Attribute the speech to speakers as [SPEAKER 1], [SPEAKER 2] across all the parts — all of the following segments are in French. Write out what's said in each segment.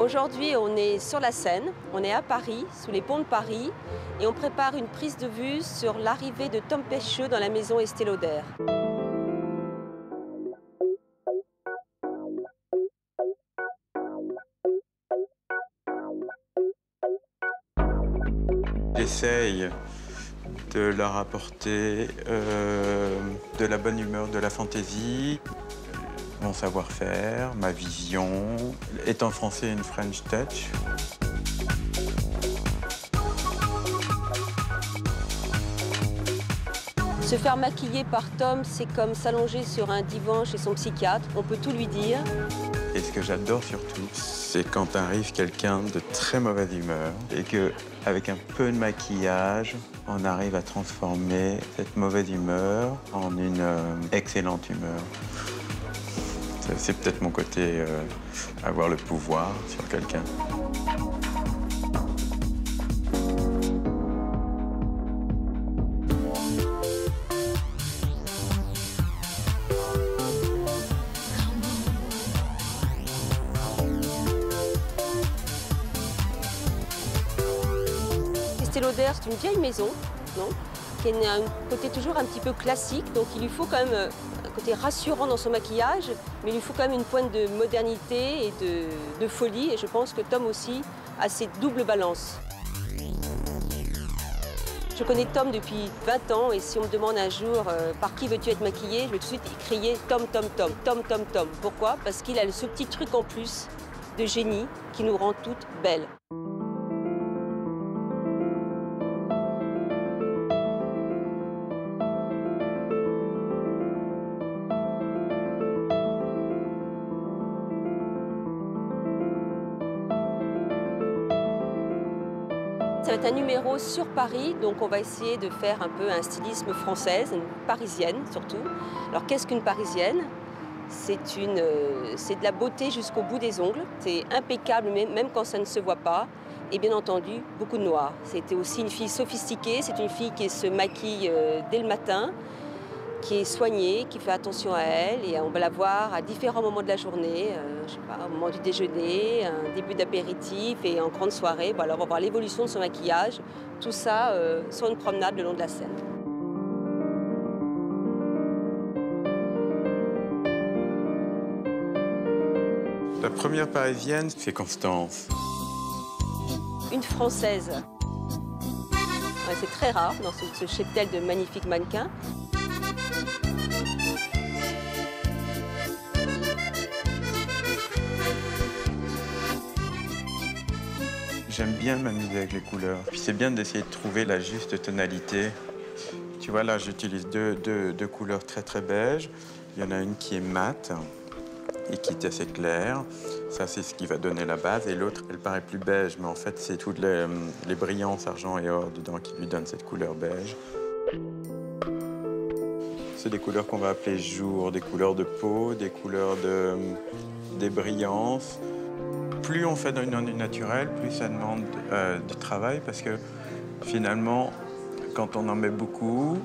[SPEAKER 1] Aujourd'hui, on est sur la Seine, on est à Paris, sous les ponts de Paris, et on prépare une prise de vue sur l'arrivée de Tom Pêcheux dans la maison Estée Lauder.
[SPEAKER 2] J'essaye de leur apporter de la bonne humeur, de la fantaisie, mon savoir-faire, ma vision, étant français, une French touch.
[SPEAKER 1] Se faire maquiller par Tom, c'est comme s'allonger sur un divan chez son psychiatre, on peut tout lui dire.
[SPEAKER 2] Et ce que j'adore surtout, c'est quand arrive quelqu'un de très mauvaise humeur et que, avec un peu de maquillage, on arrive à transformer cette mauvaise humeur en une excellente humeur. C'est peut-être mon côté avoir le pouvoir sur quelqu'un.
[SPEAKER 1] Estée Lauder, c'est une vieille maison, non, qui a un côté toujours un petit peu classique, donc il lui faut quand même un côté rassurant dans son maquillage, mais il lui faut quand même une pointe de modernité et de folie, et je pense que Tom aussi a cette double balance. Je connais Tom depuis 20 ans, et si on me demande un jour par qui veux-tu être maquillée, je vais tout de suite crier Tom, Tom, Tom, Tom, Tom, Tom. Pourquoi? Parce qu'il a ce petit truc en plus de génie qui nous rend toutes belles. Ça va être un numéro sur Paris, donc on va essayer de faire un peu un stylisme française, une parisienne surtout. Alors qu'est-ce qu'une parisienne? C'est de la beauté jusqu'au bout des ongles, c'est impeccable même quand ça ne se voit pas. Et bien entendu, beaucoup de noir. C'était aussi une fille sophistiquée, c'est une fille qui se maquille dès le matin, qui est soignée, qui fait attention à elle, et on va la voir à différents moments de la journée, je sais pas, au moment du déjeuner, un début d'apéritif et en grande soirée. Bon, alors on va voir l'évolution de son maquillage, tout ça sur une promenade le long de la Seine.
[SPEAKER 2] La première parisienne, c'est Constance.
[SPEAKER 1] Une Française. Ouais, c'est très rare dans ce cheptel de magnifiques mannequins.
[SPEAKER 2] J'aime bien m'amuser avec les couleurs. Puis c'est bien d'essayer de trouver la juste tonalité. Tu vois, là, j'utilise deux couleurs très, très beige. Il y en a une qui est mate et qui est assez claire. Ça, c'est ce qui va donner la base. Et l'autre, elle paraît plus beige, mais en fait, c'est toutes les brillances argent et or dedans qui lui donnent cette couleur beige. C'est des couleurs qu'on va appeler jour, des couleurs de peau, des couleurs des brillances. Plus on fait dans une naturelle, plus ça demande du travail parce que finalement, quand on en met beaucoup,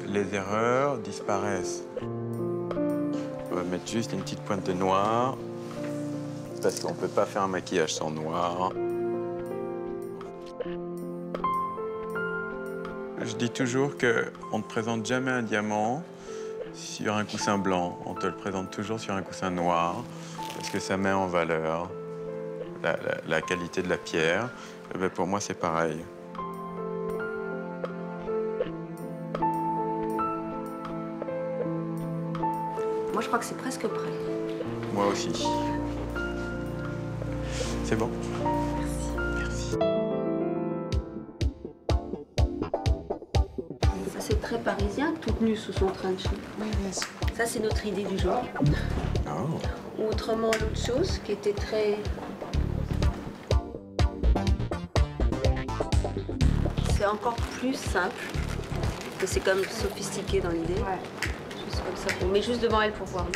[SPEAKER 2] les erreurs disparaissent. On va mettre juste une petite pointe de noir parce qu'on ne peut pas faire un maquillage sans noir. Je dis toujours qu'on ne te présente jamais un diamant sur un coussin blanc. On te le présente toujours sur un coussin noir parce que ça met en valeur la qualité de la pierre. Et bien pour moi, c'est pareil.
[SPEAKER 1] Moi, je crois que c'est presque prêt.
[SPEAKER 2] Moi aussi. C'est bon?
[SPEAKER 1] Merci. Merci. Ça, c'est très parisien, toute nue sous son trench.
[SPEAKER 3] Oui, bien sûr.
[SPEAKER 1] Ça, c'est notre idée du jour.
[SPEAKER 2] Oh.
[SPEAKER 1] Ou autrement, l'autre chose qui était très... C'est encore plus simple, mais c'est quand même sophistiqué dans l'idée.
[SPEAKER 3] Ouais.
[SPEAKER 1] Juste comme ça, on met juste devant elle pour voir.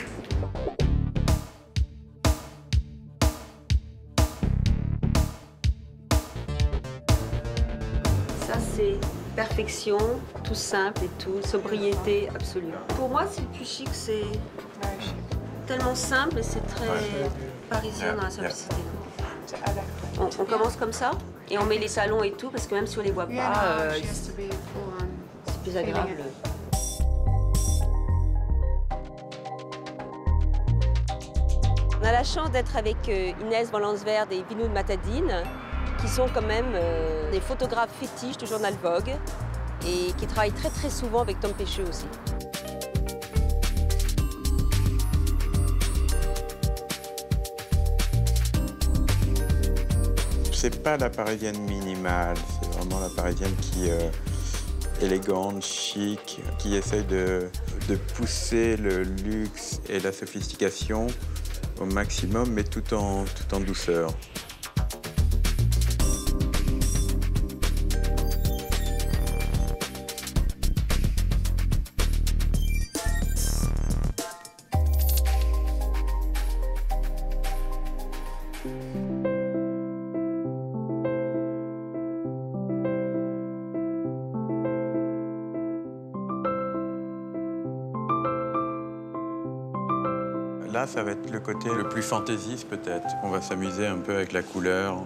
[SPEAKER 1] Ça, c'est perfection, tout simple et tout, sobriété absolue. Pour moi, c'est le plus chic, c'est tellement simple et c'est très parisien dans la simplicité.
[SPEAKER 3] Ah d'accord.
[SPEAKER 1] On commence comme ça et on met les talons et tout parce que même si on les voit pas, c'est plus agréable. On a la chance d'être avec Inès Van-Lansverd et Vinoud Matadine, qui sont quand même des photographes fétiches du journal Vogue et qui travaillent très très souvent avec Tom Pêcheux aussi.
[SPEAKER 2] C'est pas la parisienne minimale, c'est vraiment la parisienne qui est élégante, chic, qui essaye de pousser le luxe et la sophistication au maximum, mais tout en douceur. Là, ça va être le côté le plus fantaisiste peut-être. On va s'amuser un peu avec la couleur,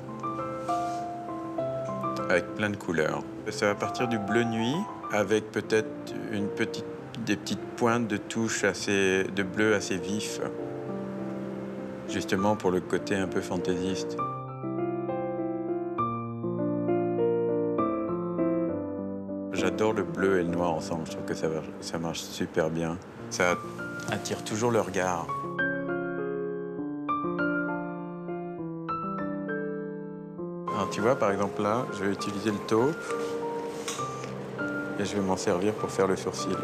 [SPEAKER 2] avec plein de couleurs. Ça va partir du bleu nuit avec peut-être des petites pointes de touches de bleu assez vif, justement pour le côté un peu fantaisiste. J'adore le bleu et le noir ensemble. Je trouve que ça marche super bien. Ça attire toujours le regard. Alors, tu vois, par exemple, là, je vais utiliser le taupe et je vais m'en servir pour faire le sourcil.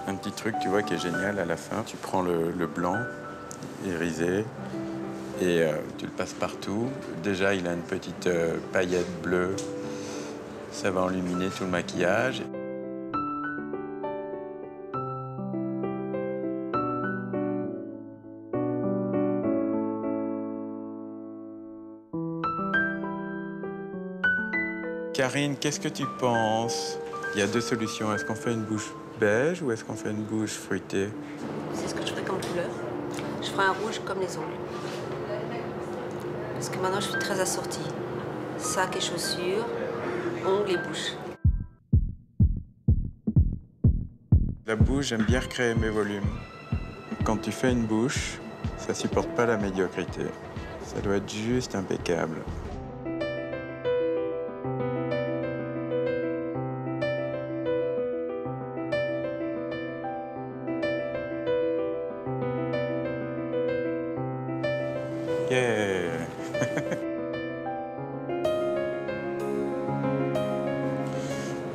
[SPEAKER 2] Un petit truc, tu vois, qui est génial à la fin. Tu prends le blanc irisé et tu le passes partout. Déjà, il a une petite paillette bleue. Ça va illuminer tout le maquillage. Karine, qu'est-ce que tu penses? Il y a deux solutions. Est-ce qu'on fait une bouche beige ou est-ce qu'on fait une bouche fruitée?
[SPEAKER 1] C'est ce que je ferais comme couleur. Je ferai un rouge comme les ongles. Parce que maintenant, je suis très assortie. Sac et chaussures, ongles et bouche.
[SPEAKER 2] La bouche, j'aime bien recréer mes volumes. Quand tu fais une bouche, ça supporte pas la médiocrité. Ça doit être juste impeccable. Yeah.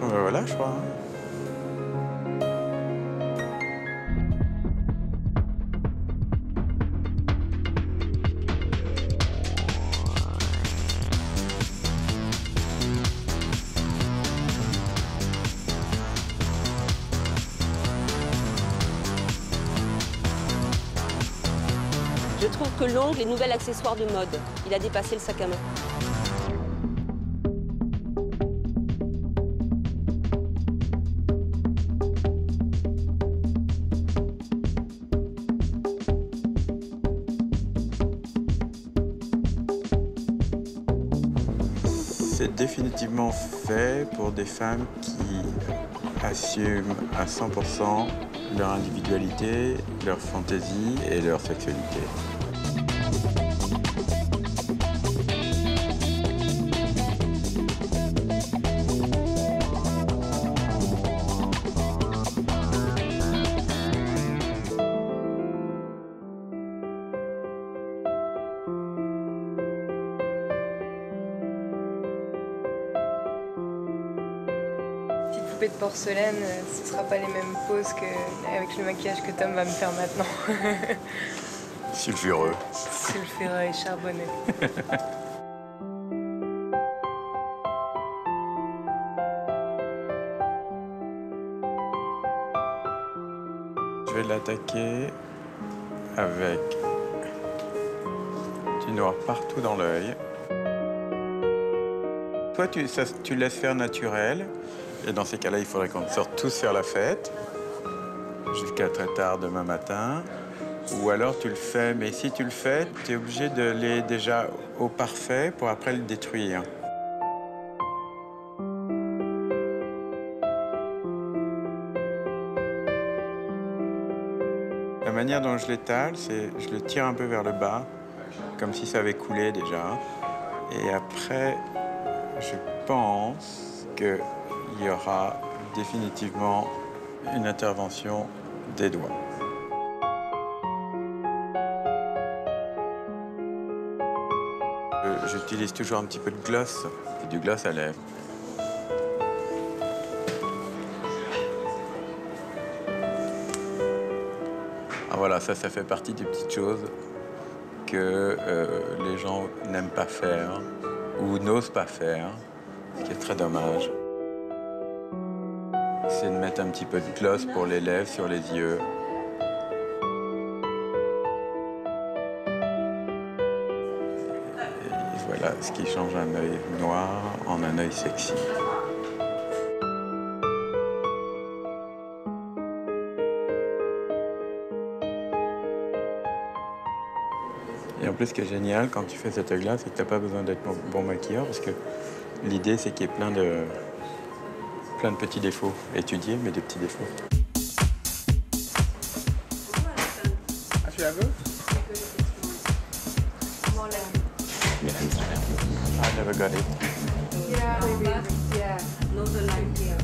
[SPEAKER 2] Ben voilà, je crois.
[SPEAKER 1] Je trouve que l'ongle est nouvel accessoire de mode. Il a dépassé le sac à main.
[SPEAKER 2] C'est définitivement fait pour des femmes qui assument à 100% leur individualité, leur fantaisie et leur sexualité.
[SPEAKER 3] Poupée de porcelaine, ce ne sera pas les mêmes poses qu'avec le maquillage que Tom va me faire maintenant.
[SPEAKER 2] Sulfureux.
[SPEAKER 3] Sulfureux et charbonné.
[SPEAKER 2] Je vais l'attaquer avec du noir partout dans l'œil. Toi, tu laisses faire naturel. Et dans ces cas-là, il faudrait qu'on sorte tous faire la fête jusqu'à très tard demain matin. Ou alors tu le fais, mais si tu le fais, tu es obligé de l'aller déjà au parfait pour après le détruire. La manière dont je l'étale, c'est je le tire un peu vers le bas, comme si ça avait coulé déjà. Et après, je pense qu'il y aura définitivement une intervention des doigts. J'utilise toujours un petit peu de gloss, c'est du gloss à lèvres. Ah, voilà, ça fait partie des petites choses que les gens n'aiment pas faire ou n'osent pas faire, ce qui est très dommage. C'est de mettre un petit peu de gloss pour les lèvres, sur les yeux. Et voilà ce qui change un œil noir en un œil sexy. Et en plus, ce qui est génial quand tu fais cet œil-là, c'est que tu n'as pas besoin d'être bon maquilleur, parce que l'idée, c'est qu'il y ait plein de petits défauts étudiés, mais des petits défauts.
[SPEAKER 4] Ah, tu la veux?
[SPEAKER 2] I never got it.
[SPEAKER 5] Yeah, no the light here.